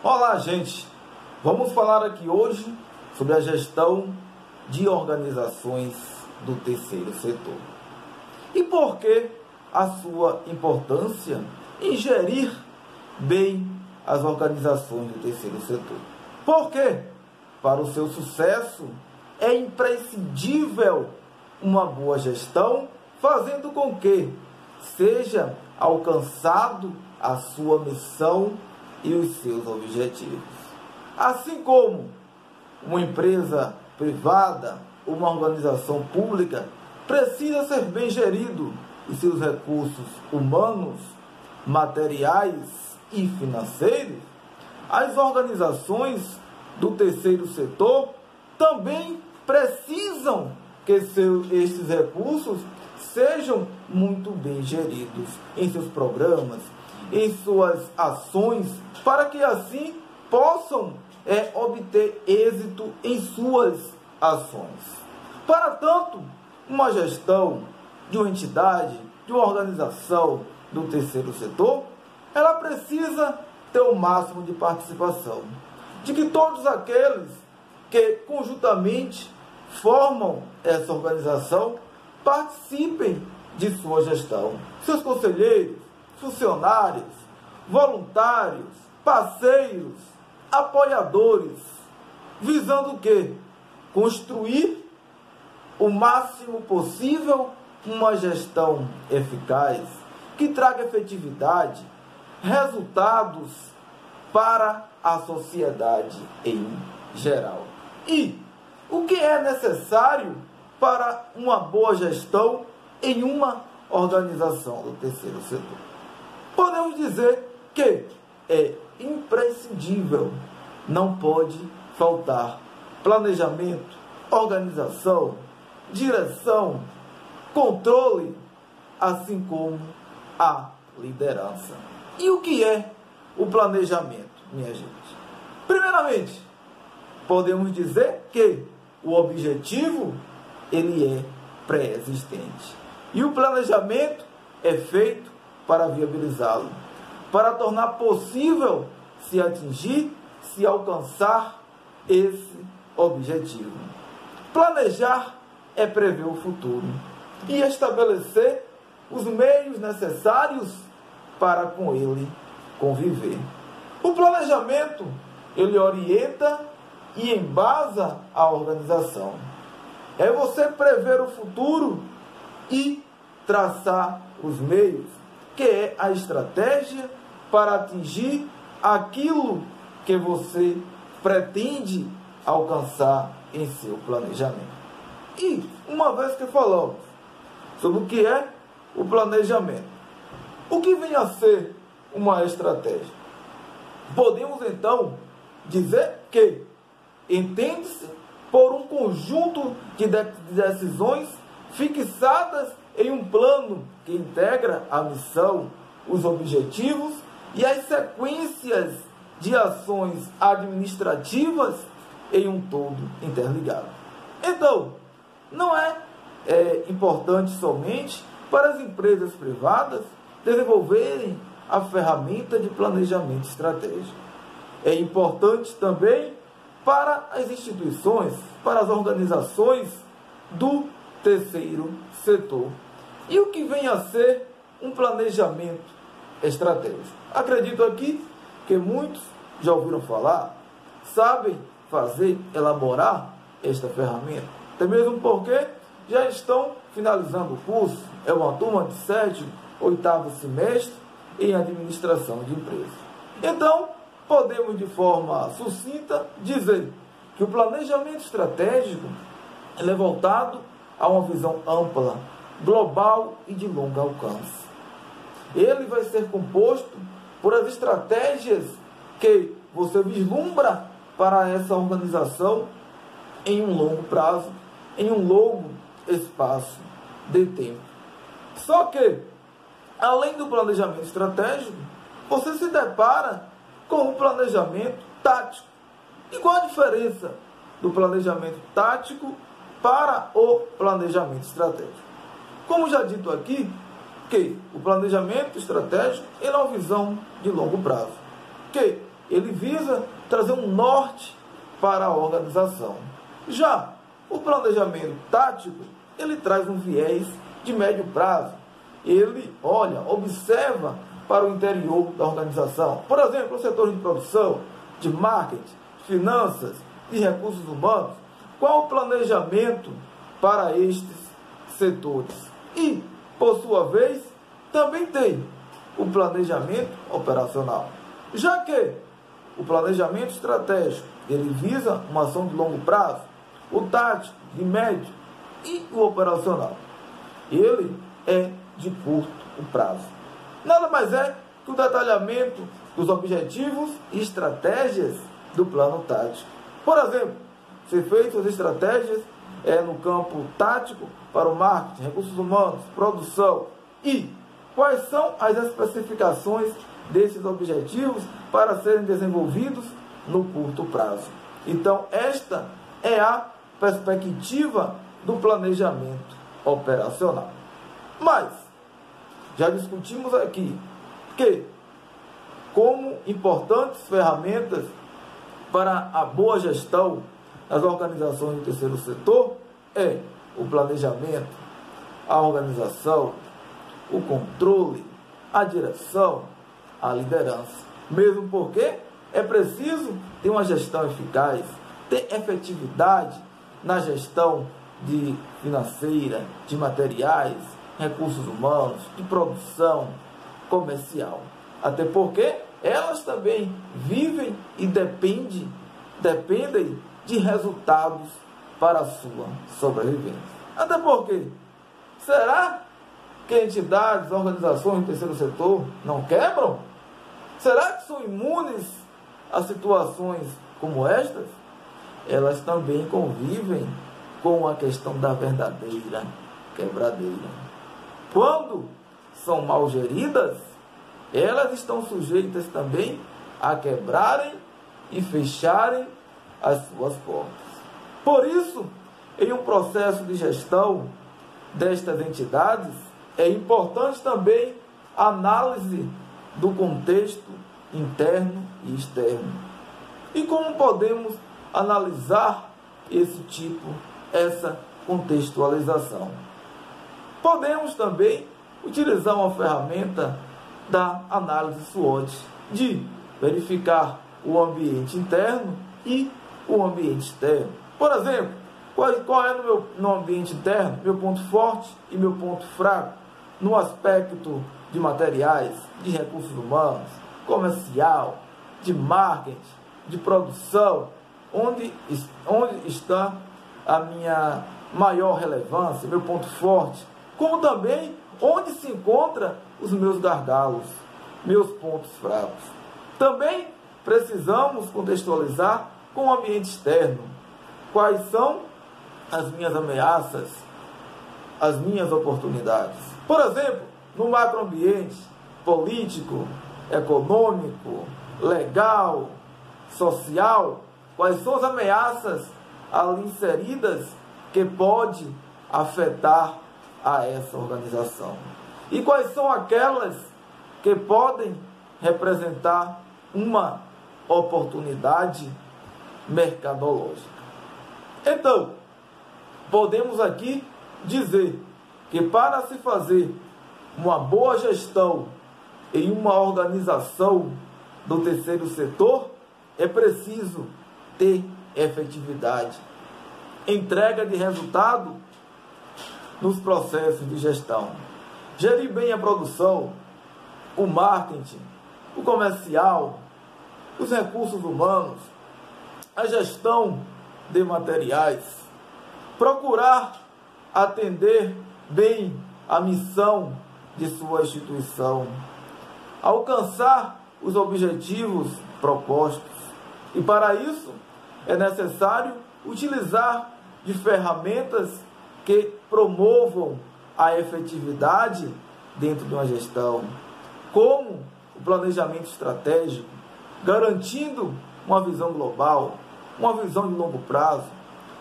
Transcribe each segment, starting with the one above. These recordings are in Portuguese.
Olá, gente! Vamos falar aqui hoje sobre a gestão de organizações do terceiro setor. E por que a sua importância em gerir bem as organizações do terceiro setor? Porque, para o seu sucesso, é imprescindível uma boa gestão, fazendo com que seja alcançado a sua missão e os seus objetivos. Assim como uma empresa privada, uma organização pública, precisa ser bem gerido e seus recursos humanos, materiais e financeiros, as organizações do terceiro setor também precisam que esses recursos sejam muito bem geridos em seus programas, em suas ações, para que assim possam obter êxito em suas ações. Para tanto, uma gestão de uma entidade, de uma organização do terceiro setor, ela precisa ter o máximo de participação, de que todos aqueles que conjuntamente formam essa organização participem de sua gestão. Seus conselheiros, funcionários, voluntários, parceiros, apoiadores, visando o quê? Construir o máximo possível uma gestão eficaz, que traga efetividade, resultados para a sociedade em geral. E o que é necessário para uma boa gestão em uma organização do terceiro setor? Podemos dizer que é imprescindível, não pode faltar planejamento, organização, direção, controle, assim como a liderança. E o que é o planejamento, minha gente? Primeiramente, podemos dizer que o objetivo ele é pré-existente. E o planejamento é feito para viabilizá-lo, para tornar possível se atingir, se alcançar esse objetivo. Planejar é prever o futuro e estabelecer os meios necessários para com ele conviver. O planejamento, ele orienta e embasa a organização. É você prever o futuro e traçar os meios, que é a estratégia para atingir aquilo que você pretende alcançar em seu planejamento. E, uma vez que falamos sobre o que é o planejamento, o que vem a ser uma estratégia? Podemos, então, dizer que entende-se por um conjunto de decisões fixadas em um plano que integra a missão, os objetivos e as sequências de ações administrativas em um todo interligado. Então, não é importante somente para as empresas privadas desenvolverem a ferramenta de planejamento estratégico. É importante também para as instituições, para as organizações do terceiro setor. E o que vem a ser um planejamento estratégico? Acredito aqui que muitos já ouviram falar, sabem fazer, elaborar esta ferramenta, até mesmo porque já estão finalizando o curso, é uma turma de 7º, 8º semestre em administração de empresas. Então, podemos de forma sucinta dizer que o planejamento estratégico é voltado a uma visão ampla, global e de longo alcance. Ele vai ser composto por as estratégias que você vislumbra para essa organização em um longo prazo, em um longo espaço de tempo. Só que, além do planejamento estratégico, você se depara com o planejamento tático. E qual a diferença do planejamento tático para o planejamento estratégico? Como já dito aqui, que o planejamento estratégico é uma visão de longo prazo, que ele visa trazer um norte para a organização. Já o planejamento tático, ele traz um viés de médio prazo. Ele observa para o interior da organização. Por exemplo, o setor de produção, de marketing, finanças e recursos humanos. Qual o planejamento para estes setores? E, por sua vez, também tem o planejamento operacional. Já que o planejamento estratégico, ele visa uma ação de longo prazo, o tático de médio e o operacional, ele é de curto prazo. Nada mais é que o detalhamento dos objetivos e estratégias do plano tático. Por exemplo, ser feitas as estratégias no campo tático para o marketing, recursos humanos, produção, e quais são as especificações desses objetivos para serem desenvolvidos no curto prazo. Então, esta é a perspectiva do planejamento operacional. Mas, já discutimos aqui que, como importantes ferramentas para a boa gestão das organizações do terceiro setor, é o planejamento, a organização, o controle, a direção, a liderança. Mesmo porque é preciso ter uma gestão eficaz, ter efetividade na gestão financeira, de materiais, recursos humanos, de produção comercial. Até porque elas também vivem e dependem de resultados para a sua sobrevivência. Até porque, será que entidades, organizações do terceiro setor não quebram? Será que são imunes a situações como estas? Elas também convivem com a questão da verdadeira quebradeira. Quando são mal geridas, elas estão sujeitas também a quebrarem e fecharem as suas portas. Por isso, em um processo de gestão destas entidades, é importante também a análise do contexto interno e externo. E como podemos analisar essa contextualização? Podemos também utilizar uma ferramenta da análise SWOT, de verificar o ambiente interno e o ambiente externo. Por exemplo, qual é no ambiente interno meu ponto forte e meu ponto fraco no aspecto de materiais, de recursos humanos, comercial, de marketing, de produção, onde está a minha maior relevância, meu ponto forte, como também onde se encontram os meus gargalos, meus pontos fracos. Também precisamos contextualizar com o ambiente externo. Quais são as minhas ameaças, as minhas oportunidades? Por exemplo, no macroambiente político, econômico, legal, social, quais são as ameaças ali inseridas que pode afetar a essa organização? E quais são aquelas que podem representar uma oportunidade mercadológica? Então, podemos aqui dizer que para se fazer uma boa gestão em uma organização do terceiro setor, é preciso ter efetividade, entrega de resultado nos processos de gestão, gerir bem a produção, o marketing, o comercial, os recursos humanos, a gestão de materiais, procurar atender bem a missão de sua instituição, alcançar os objetivos propostos. E para isso é necessário utilizar de ferramentas que promovam a efetividade dentro de uma gestão, como o planejamento estratégico, garantindo uma visão global, uma visão de longo prazo,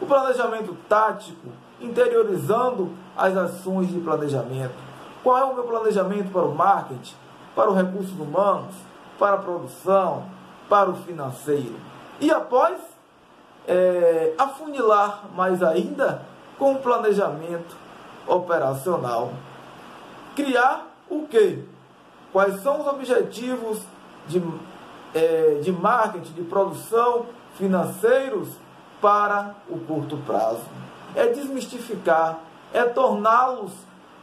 o planejamento tático, interiorizando as ações de planejamento. Qual é o meu planejamento para o marketing, para os recursos humanos, para a produção, para o financeiro. E após, afunilar mais ainda com o planejamento operacional. Criar o quê? Quais são os objetivos de marketing, de produção, financeiros para o curto prazo? É desmistificar, é torná-los,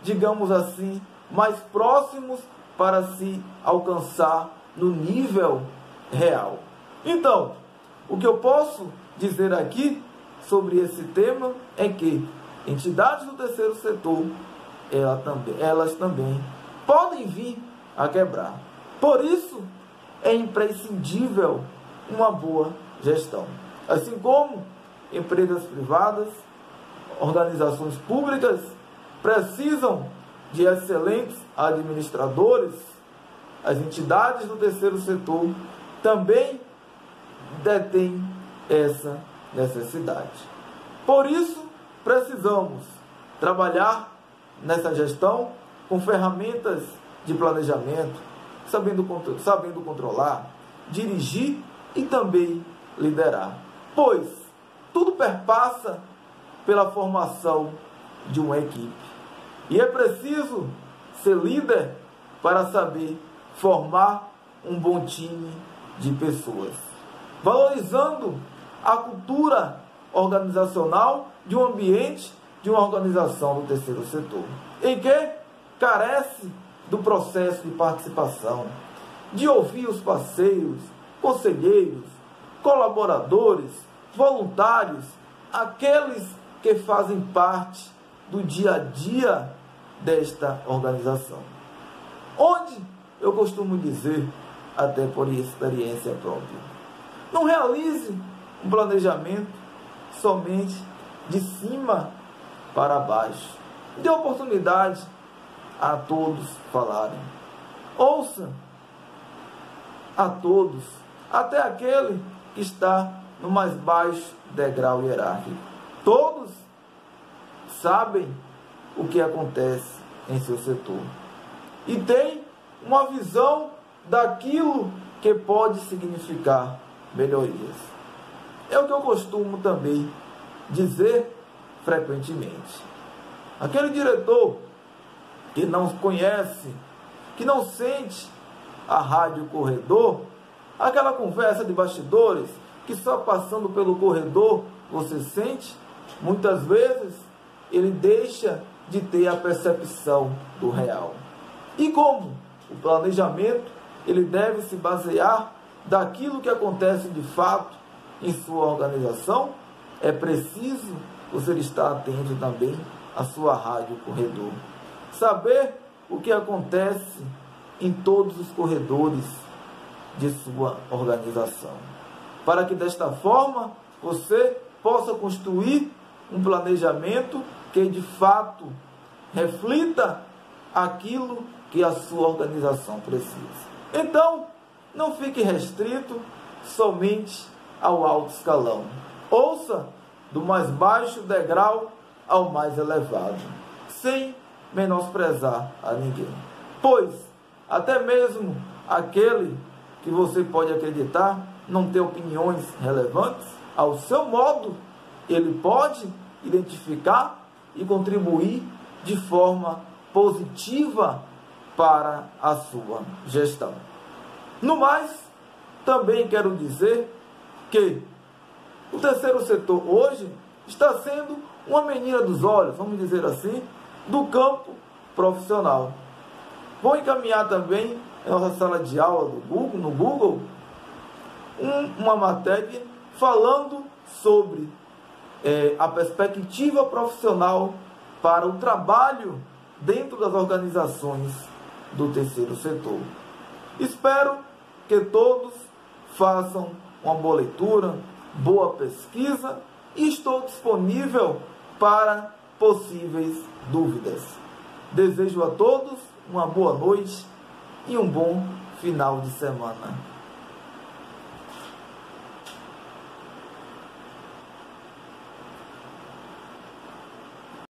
digamos assim, mais próximos para se alcançar no nível real. Então, o que eu posso dizer aqui sobre esse tema é que entidades do terceiro setor, elas também podem vir a quebrar. Por isso, é imprescindível uma boa gestão. Assim como empresas privadas, organizações públicas precisam de excelentes administradores, as entidades do terceiro setor também detêm essa necessidade. Por isso, precisamos trabalhar nessa gestão com ferramentas de planejamento, sabendo controlar, dirigir e também liderar. Pois tudo perpassa pela formação de uma equipe. E é preciso ser líder para saber formar um bom time de pessoas, valorizando a cultura organizacional de um ambiente, de uma organização do terceiro setor, em que carece do processo de participação, de ouvir os parceiros, conselheiros, colaboradores, voluntários, aqueles que fazem parte do dia a dia desta organização. Onde eu costumo dizer, até por experiência própria, não realize um planejamento somente de cima para baixo. Dê oportunidade a todos falarem. Ouça a todos, até aquele que está no mais baixo degrau hierárquico. Todos sabem o que acontece em seu setor e tem uma visão daquilo que pode significar melhorias. É o que eu costumo também dizer frequentemente. Aquele diretor que não conhece, que não sente a rádio corredor, aquela conversa de bastidores que só passando pelo corredor você sente, muitas vezes ele deixa de ter a percepção do real. E como o planejamento ele deve se basear daquilo que acontece de fato em sua organização, é preciso você estar atento também à sua rádio corredor. Saber o que acontece em todos os corredores de sua organização, para que desta forma você possa construir um planejamento que de fato reflita aquilo que a sua organização precisa. Então, não fique restrito somente ao alto escalão. Ouça do mais baixo degrau ao mais elevado, sem menosprezar a ninguém. Pois, até mesmo aquele que você pode acreditar não ter opiniões relevantes, ao seu modo, ele pode identificar e contribuir de forma positiva para a sua gestão. No mais, também quero dizer que o terceiro setor hoje está sendo uma menina dos olhos, vamos dizer assim, do campo profissional. Vou encaminhar também em nossa sala de aula no Google uma matéria falando sobre a perspectiva profissional para o trabalho dentro das organizações do terceiro setor. Espero que todos façam uma boa leitura, boa pesquisa e estou disponível para possíveis dúvidas. Desejo a todos uma boa noite e um bom final de semana.